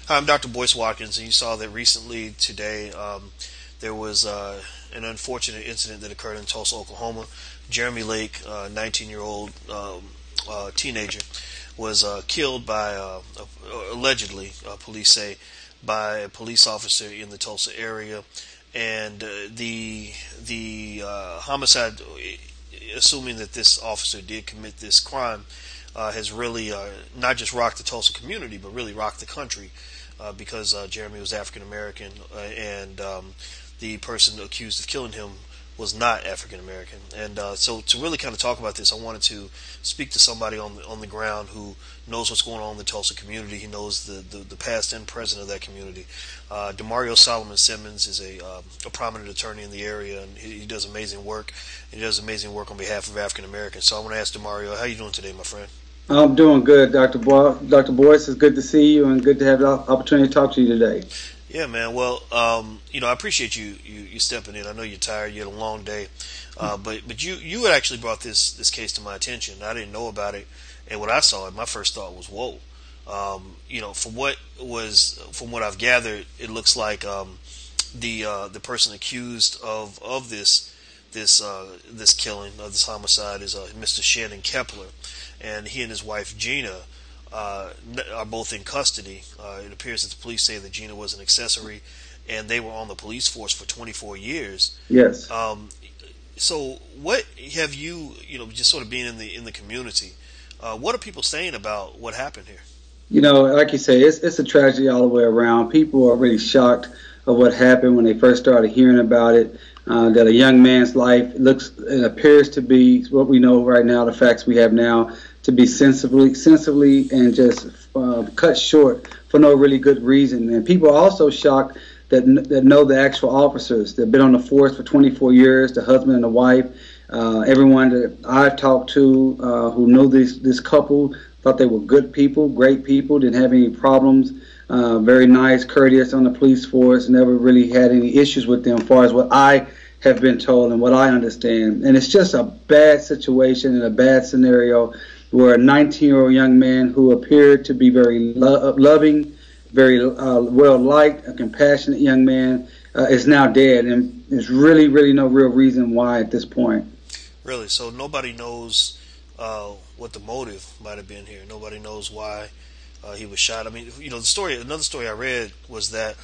Hi, I'm Dr. Boyce Watkins, and you saw that recently today there was an unfortunate incident that occurred in Tulsa, Oklahoma. Jeremy Lake, 19-year-old teenager, was killed by, allegedly, police say, by a police officer in the Tulsa area. And the homicide, assuming that this officer did commit this crime, has really not just rocked the Tulsa community, but really rocked the country. Because Jeremy was African American, and the person accused of killing him was not African American. And so, to really kind of talk about this, I wanted to speak to somebody on the ground who knows what's going on in the Tulsa community. He knows the past and present of that community. Damario Solomon-Simmons is a prominent attorney in the area, and he does amazing work. He does amazing work on behalf of African Americans. So I want to ask Damario, how are you doing today, my friend? I'm doing good, Dr. Dr. Boyce. It's good to see you and good to have the opportunity to talk to you today. Yeah, man. Well, I appreciate you stepping in. I know you're tired. You had a long day, but you had actually brought this case to my attention. I didn't know about it, and when I saw it, my first thought was, "Whoa!" From what I've gathered, it looks like the person accused of this killing, of this homicide, is Mr. Shannon Kepler. And he and his wife Gina are both in custody. It appears that the police say that Gina was an accessory, and they were on the police force for 24 years. Yes. So, what have you, just sort of being in the community, what are people saying about what happened here? Like you say, it's a tragedy all the way around. People are really shocked of what happened when they first started hearing about it. That a young man's life appears to be what we know right now, the facts we have now, to be sensibly and just cut short for no really good reason. And people are also shocked that know the actual officers that have been on the force for 24 years, the husband and the wife. Everyone that I've talked to who know this couple thought they were good people, great people, didn't have any problems. Very nice, courteous on the police force, never really had any issues with them as far as what I have been told and what I understand. And it's just a bad situation and a bad scenario where a 19-year-old young man who appeared to be very loving, very well-liked, a compassionate young man, is now dead. And there's really, really no real reason why at this point. Really? So nobody knows what the motive might have been here. Nobody knows why he was shot. I mean, another story I read was that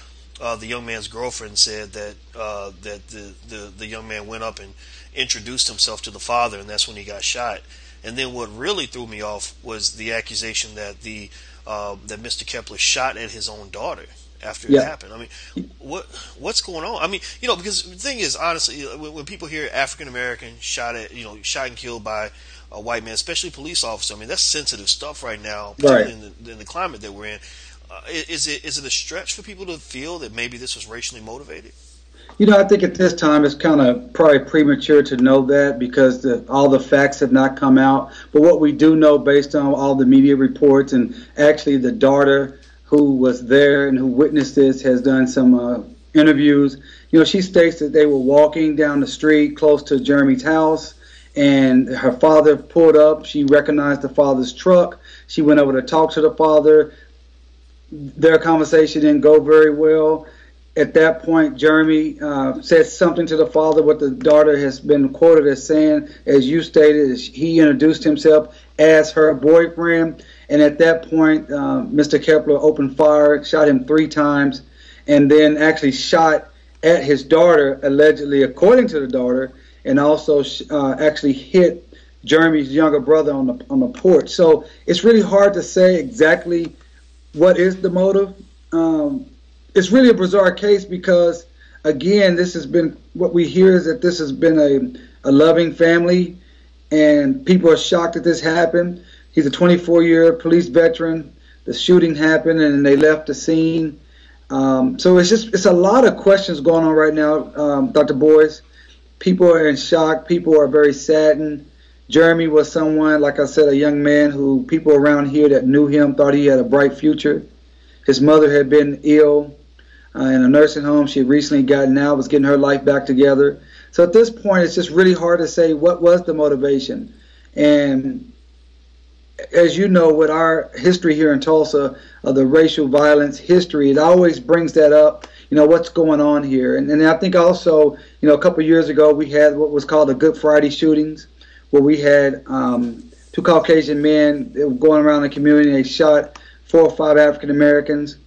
the young man's girlfriend said that the young man went up and introduced himself to the father, and that's when he got shot. And then what really threw me off was the accusation that that Mr. Kepler shot at his own daughter after it happened. I mean, what's going on? I mean, because the thing is, honestly, when people hear African American shot and killed by a white man, especially police officer, I mean, that's sensitive stuff right now, particularly in the climate that we're in. Is it a stretch for people to feel that maybe this was racially motivated? I think at this time it's kind of probably premature to know that because all the facts have not come out. But what we do know based on all the media reports, and actually the daughter who was there and who witnessed this has done some interviews. She states that they were walking down the street close to Jeremy's house, and her father pulled up. She recognized the father's truck. She went over to talk to the father. Their conversation didn't go very well. At that point, Jeremy said something to the father, what the daughter has been quoted as saying, as you stated, is he introduced himself as her boyfriend. And at that point, Mr. Kepler opened fire, shot him 3 times, and then actually shot at his daughter, allegedly, according to the daughter, and also actually hit Jeremy's younger brother on the porch. So it's really hard to say exactly what is the motive. It's really a bizarre case because, again, this has been, what we hear is that this has been a loving family, and people are shocked that this happened. He's a 24-year police veteran. The shooting happened, and they left the scene. So it's a lot of questions going on right now, Dr. Boyce. People are in shock. People are very saddened. Jeremy was someone, like I said, a young man who people around here that knew him thought he had a bright future. His mother had been ill in a nursing home. She had recently gotten out, was getting her life back together. So at this point, it's just really hard to say what was the motivation. And as you know, with our history here in Tulsa, the racial violence history, it always brings that up. What's going on here, and I think also, a couple of years ago we had what was called the Good Friday shootings, where we had two Caucasian men that were going around the community. And they shot 4 or 5 African Americans,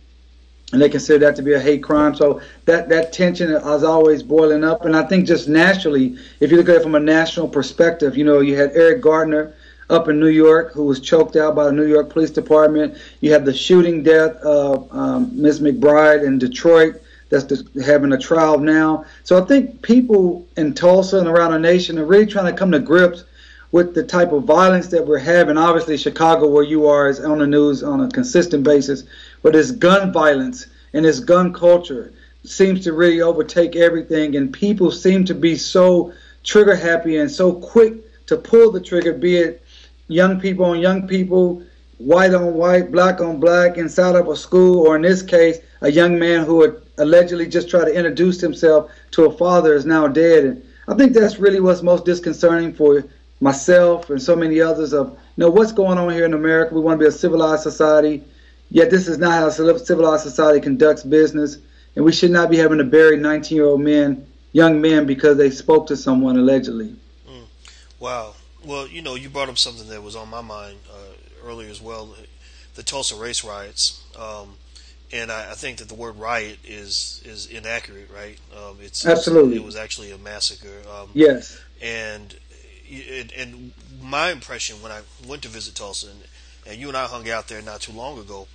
and they consider that to be a hate crime. So that tension is always boiling up, and I think just nationally, if you look at it from a national perspective, you had Eric Gardner up in New York, who was choked out by the New York Police Department. You have the shooting death of Ms. McBride in Detroit that's having a trial now. So I think people in Tulsa and around the nation are really trying to come to grips with the type of violence that we're having. Obviously, Chicago, where you are, is on the news on a consistent basis. But this gun violence and this gun culture seems to really overtake everything, and people seem to be so trigger happy and so quick to pull the trigger, be it young people on young people, white on white, black on black, inside of a school, or in this case, a young man who had allegedly just tried to introduce himself to a father is now dead. And I think that's really what's most disconcerting for myself and so many others of, what's going on here in America. We want to be a civilized society, yet this is not how a civilized society conducts business, and we should not be having to bury 19-year-old men, young men, because they spoke to someone allegedly. Wow. Well, you brought up something that was on my mind earlier as well, the Tulsa race riots. And I think that the word riot is inaccurate, right? Absolutely. It was actually a massacre. Yes. And my impression when I went to visit Tulsa, and you and I hung out there not too long ago,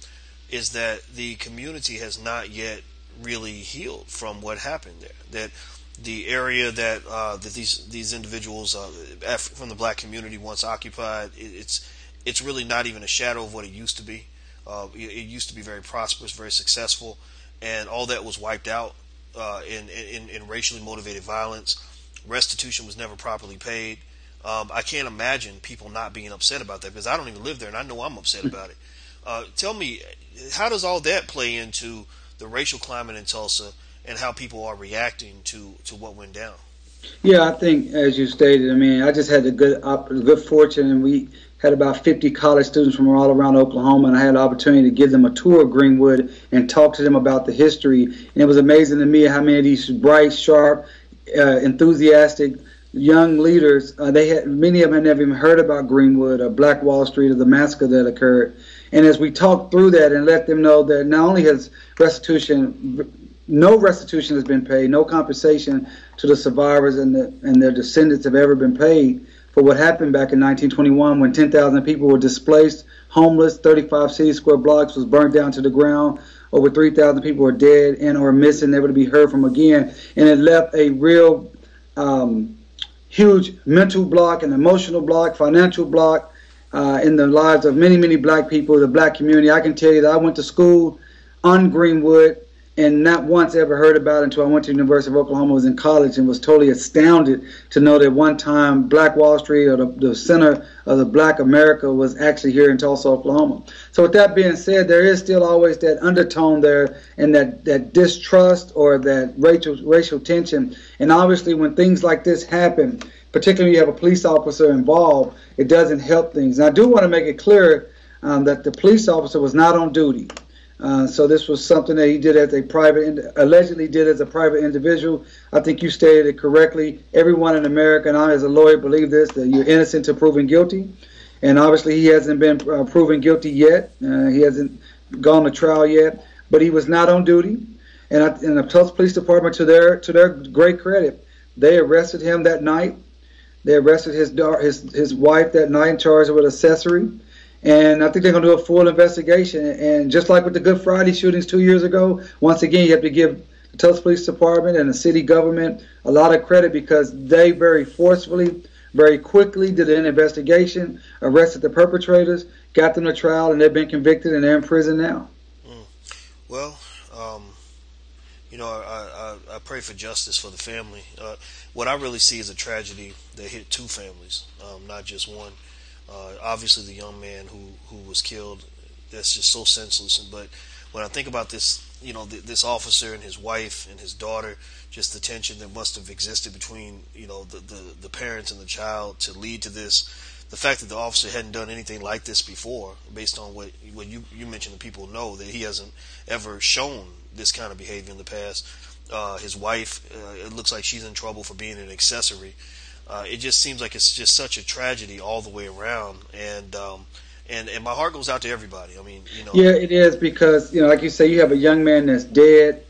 is that the community has not yet really healed from what happened there. That the area that these individuals from the black community once occupied, it's really not even a shadow of what it used to be. It used to be very prosperous, very successful, and all that was wiped out in racially motivated violence. Restitution was never properly paid. I can't imagine people not being upset about that, because I don't even live there, and I know I'm upset about it. Tell me, how does all that play into the racial climate in Tulsa and how people are reacting to what went down? Yeah, I think, as you stated, I just had the good fortune, and we had about 50 college students from all around Oklahoma, and I had the opportunity to give them a tour of Greenwood and talk to them about the history. And it was amazing to me how many of these bright, sharp, enthusiastic young leaders, many of them had never even heard about Greenwood or Black Wall Street or the massacre that occurred. And as we talked through that and let them know that not only has no restitution has been paid, no compensation to the survivors and their descendants have ever been paid for what happened back in 1921 when 10,000 people were displaced, homeless, 35 city square blocks was burned down to the ground, over 3,000 people were dead and or missing, never to be heard from again. And it left a real huge mental block, an emotional block, financial block in the lives of many, many black people, the black community. I can tell you that I went to school on Greenwood and not once ever heard about it until I went to the University of Oklahoma, was in college, and was totally astounded to know that one time Black Wall Street, or the center of the Black America, was actually here in Tulsa, Oklahoma. So with that being said, there is still always that undertone there, and that distrust or that racial tension. And obviously when things like this happen, particularly when you have a police officer involved, it doesn't help things. And I do want to make it clear that the police officer was not on duty. So this was something that he did allegedly did as a private individual. I think you stated it correctly. Everyone in America, and I as a lawyer believe this, that you're innocent until proven guilty. And obviously he hasn't been proven guilty yet. He hasn't gone to trial yet, but he was not on duty. And the Tulsa Police Department, to their great credit, they arrested him that night. They arrested his wife that night and charged her with accessory. And I think they're going to do a full investigation. And just like with the Good Friday shootings 2 years ago, once again, you have to give the Tulsa Police Department and the city government a lot of credit, because they very forcefully, very quickly did an investigation, arrested the perpetrators, got them to trial, and they've been convicted, and they're in prison now. Well, I pray for justice for the family. What I really see is a tragedy that hit two families, not just one. Obviously, the young man who was killed, that's just so senseless. But when I think about this, this officer and his wife and his daughter, just the tension that must have existed between, the parents and the child to lead to this the fact that the officer hadn't done anything like this before, based on what you mentioned, the people know that he hasn't ever shown this kind of behavior in the past. His wife, it looks like she's in trouble for being an accessory. It just seems like it's just such a tragedy all the way around, and my heart goes out to everybody. I mean, Yeah, it is because like you say, you have a young man that's dead.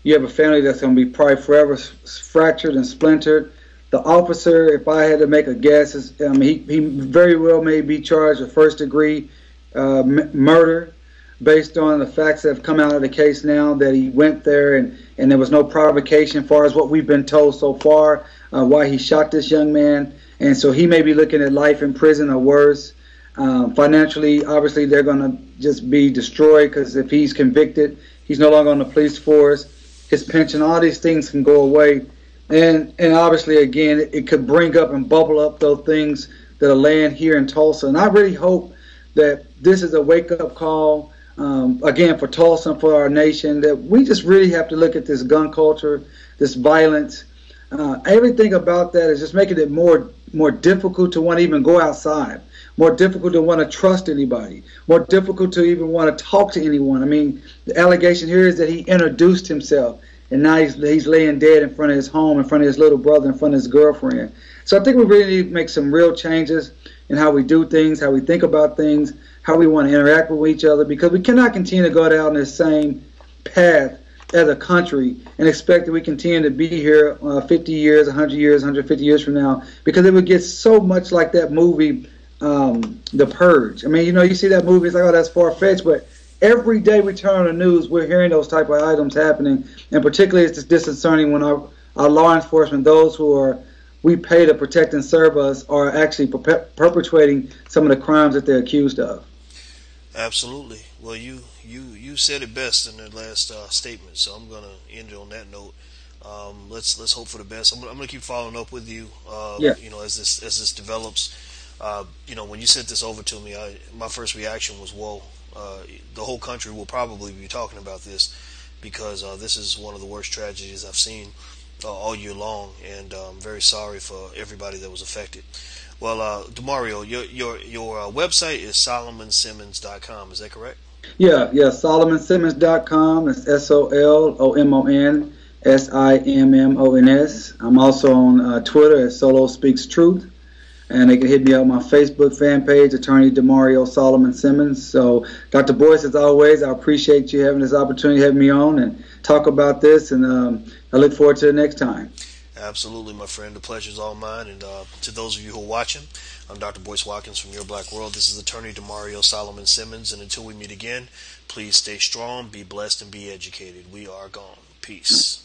You have a family that's going to be probably forever fractured and splintered. The officer, if I had to make a guess, he very well may be charged with first-degree murder based on the facts that have come out of the case now, that he went there and there was no provocation as far as what we've been told so far, why he shot this young man. And so he may be looking at life in prison or worse. Financially, obviously, they're going to just be destroyed because if he's convicted, he's no longer on the police force. His pension, all these things can go away. And obviously, again, it could bring up and bubble up those things that are laying here in Tulsa. And I really hope that this is a wake-up call, again, for Tulsa and for our nation, that we just really have to look at this gun culture, this violence. Everything about that is just making it more difficult to want to even go outside, more difficult to want to trust anybody, more difficult to even want to talk to anyone. I mean, the allegation here is that he introduced himself, and now he's laying dead in front of his home, in front of his little brother, in front of his girlfriend. So I think we really need to make some real changes in how we do things, how we think about things, how we want to interact with each other, because we cannot continue to go down this same path as a country and expect that we continue to be here 50 years, 100 years, 150 years from now, because it would get so much like that movie, The Purge. I mean, you see that movie, it's like, oh, that's far-fetched, but every day we turn on the news, we're hearing those type of items happening, and particularly it's just disconcerting when our law enforcement, those who we pay to protect and serve us, are actually perpetrating some of the crimes that they're accused of. Absolutely. Well, you said it best in the last statement, so I'm going to end it on that note. Let's hope for the best. I'm going to keep following up with you. Yeah. As this develops. When you sent this over to me, my first reaction was, whoa. The whole country will probably be talking about this because this is one of the worst tragedies I've seen all year long, and I'm very sorry for everybody that was affected. Well, Damario, your website is SolomonSimmons.com. Is that correct? Yeah, SolomonSimmons.com. It's SolomonSimmons. I'm also on Twitter at Solo Speaks Truth. And they can hit me up on my Facebook fan page, Attorney Damario Solomon-Simmons. So, Dr. Boyce, as always, I appreciate you having this opportunity to have me on and talk about this. And I look forward to the next time. Absolutely, my friend. The pleasure's all mine. And to those of you who are watching, I'm Dr. Boyce Watkins from Your Black World. This is Attorney Damario Solomon-Simmons. And until we meet again, please stay strong, be blessed, and be educated. We are gone. Peace.